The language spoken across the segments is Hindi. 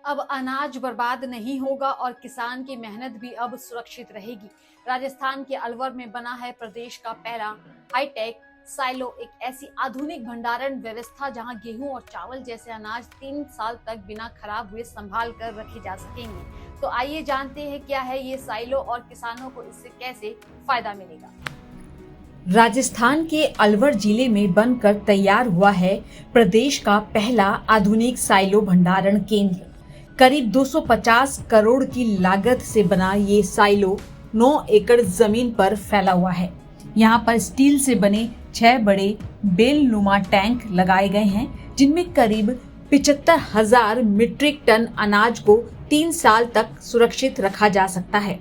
अब अनाज बर्बाद नहीं होगा और किसान की मेहनत भी अब सुरक्षित रहेगी। राजस्थान के अलवर में बना है प्रदेश का पहला हाईटेक साइलो, एक ऐसी आधुनिक भंडारण व्यवस्था जहां गेहूं और चावल जैसे अनाज 3 साल तक बिना खराब हुए संभाल कर रखे जा सकेंगे। तो आइए जानते हैं क्या है ये साइलो और किसानों को इससे कैसे फायदा मिलेगा। राजस्थान के अलवर जिले में बनकर तैयार हुआ है प्रदेश का पहला आधुनिक साइलो भंडारण केंद्र। करीब 250 करोड़ की लागत से बना ये साइलो 9 एकड़ जमीन पर फैला हुआ है। यहाँ पर स्टील से बने 6 बड़े बेलनुमा टैंक लगाए गए हैं, जिनमें करीब 75,000 मीट्रिक टन अनाज को 3 साल तक सुरक्षित रखा जा सकता है।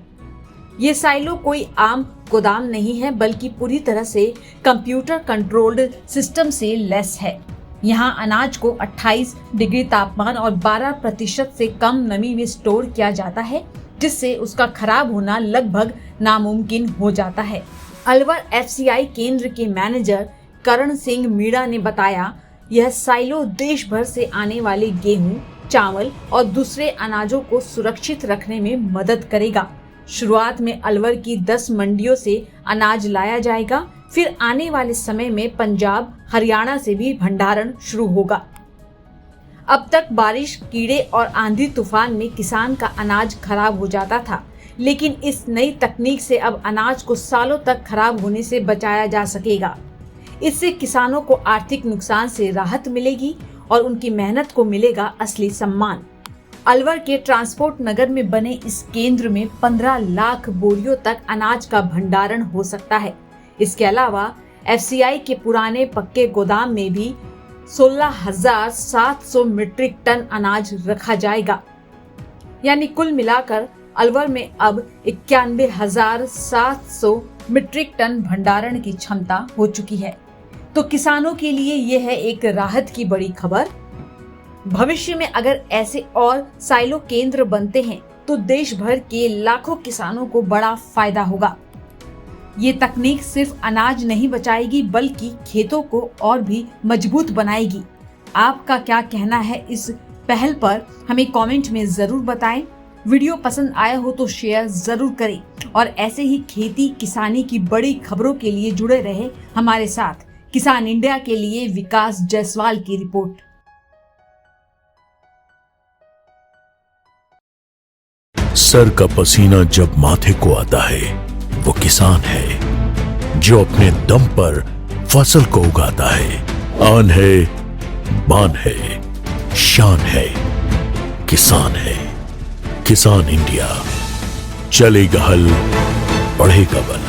ये साइलो कोई आम गोदाम नहीं है, बल्कि पूरी तरह से कंप्यूटर कंट्रोल्ड सिस्टम से लैस है। यहाँ अनाज को 28 डिग्री तापमान और 12% से कम नमी में स्टोर किया जाता है, जिससे उसका खराब होना लगभग नामुमकिन हो जाता है। अलवर FCI केंद्र के मैनेजर करण सिंह मीणा ने बताया, यह साइलो देश भर से आने वाले गेहूं, चावल और दूसरे अनाजों को सुरक्षित रखने में मदद करेगा। शुरुआत में अलवर की 10 मंडियों से अनाज लाया जाएगा, फिर आने वाले समय में पंजाब, हरियाणा से भी भंडारण शुरू होगा। अब तक बारिश, कीड़े और आंधी तूफान में किसान का अनाज खराब हो जाता था, लेकिन इस नई तकनीक से अब अनाज को सालों तक खराब होने से बचाया जा सकेगा। इससे किसानों को आर्थिक नुकसान से राहत मिलेगी और उनकी मेहनत को मिलेगा असली सम्मान। अलवर के ट्रांसपोर्ट नगर में बने इस केंद्र में 15 लाख बोरियों तक अनाज का भंडारण हो सकता है। इसके अलावा FCI के पुराने पक्के गोदाम में भी 16,700 मीट्रिक टन अनाज रखा जाएगा। यानी कुल मिलाकर अलवर में अब 91,700 मीट्रिक टन भंडारण की क्षमता हो चुकी है। तो किसानों के लिए यह है एक राहत की बड़ी खबर। भविष्य में अगर ऐसे और साइलो केंद्र बनते हैं तो देश भर के लाखों किसानों को बड़ा फायदा होगा। ये तकनीक सिर्फ अनाज नहीं बचाएगी, बल्कि खेतों को और भी मजबूत बनाएगी। आपका क्या कहना है इस पहल पर, हमें कमेंट में जरूर बताएं। वीडियो पसंद आया हो तो शेयर जरूर करें और ऐसे ही खेती किसानी की बड़ी खबरों के लिए जुड़े रहे हमारे साथ। किसान इंडिया के लिए विकास जायसवाल की रिपोर्ट। सर का पसीना जब माथे को आता है, वो किसान है जो अपने दम पर फसल को उगाता है। आन है, बान है, शान है, किसान है। किसान इंडिया, चलेगा हल, बढ़ेगा बल।